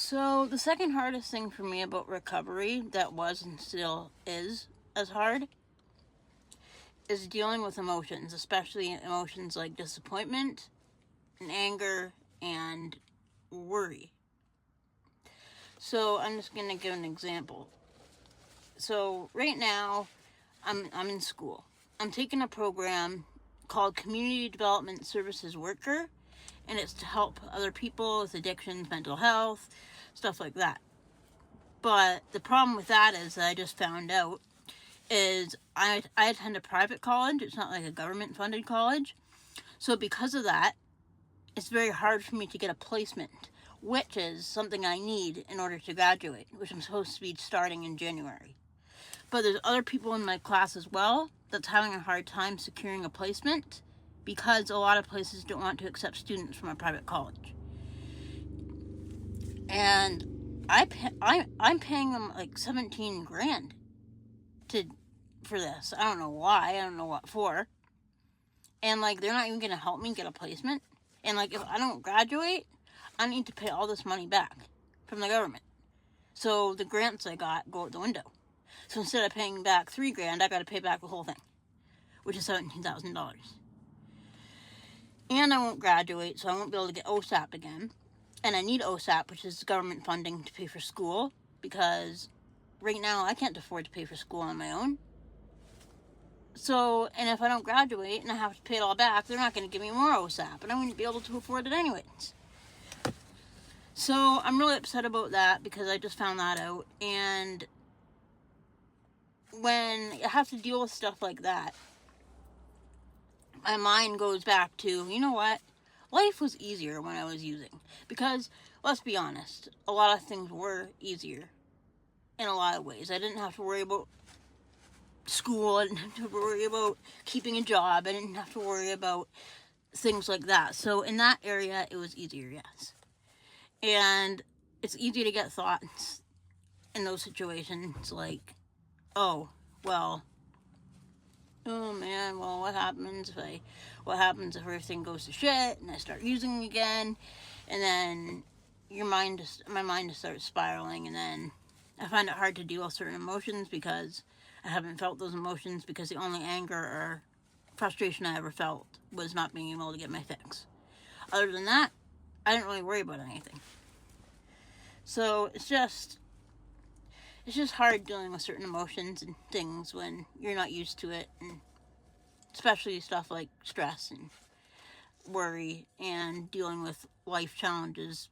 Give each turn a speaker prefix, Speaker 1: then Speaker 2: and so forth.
Speaker 1: So, the second hardest thing for me about recovery, that was and still is as hard, is dealing with emotions, especially emotions like disappointment and anger and worry. So, I'm just going to give an example. So, right now, I'm in school. I'm taking a program called Community Development Services Worker, and it's to help other people with addictions, mental health, stuff like that. But the problem with that is I just found out is I attend a private college. It's not like a government funded college. So because of that, it's very hard for me to get a placement, which is something I need in order to graduate, which I'm supposed to be starting in January. But there's other people in my class as well that's having a hard time securing a placement because a lot of places don't want to accept students from a private college. And I'm paying them like 17 grand for this. I don't know why. I don't know what for. And like they're not even gonna help me get a placement. And like if I don't graduate, I need to pay all this money back from the government. So the grants I got go out the window. So instead of paying back 3 grand, I got to pay back the whole thing, which is $17,000. And I won't graduate, so I won't be able to get OSAP again. And I need OSAP, which is government funding to pay for school, because right now I can't afford to pay for school on my own. So, and if I don't graduate and I have to pay it all back, they're not going to give me more OSAP, and I wouldn't be able to afford it anyways. So I'm really upset about that because I just found that out. And when I have to deal with stuff like that, my mind goes back to, you know what? Life was easier when I was using. Because, let's be honest, a lot of things were easier in a lot of ways. I didn't have to worry about school. I didn't have to worry about keeping a job. I didn't have to worry about things like that. So in that area, it was easier, yes. And it's easy to get thoughts in those situations like, oh, well, oh man, well, what happens if everything goes to shit and I start using again? And then my mind just starts spiraling, and then I find it hard to deal with certain emotions because I haven't felt those emotions, because the only anger or frustration I ever felt was not being able to get my fix. Other than that, I didn't really worry about anything. So it's just hard dealing with certain emotions and things when you're not used to it, and especially stuff like stress and worry and dealing with life challenges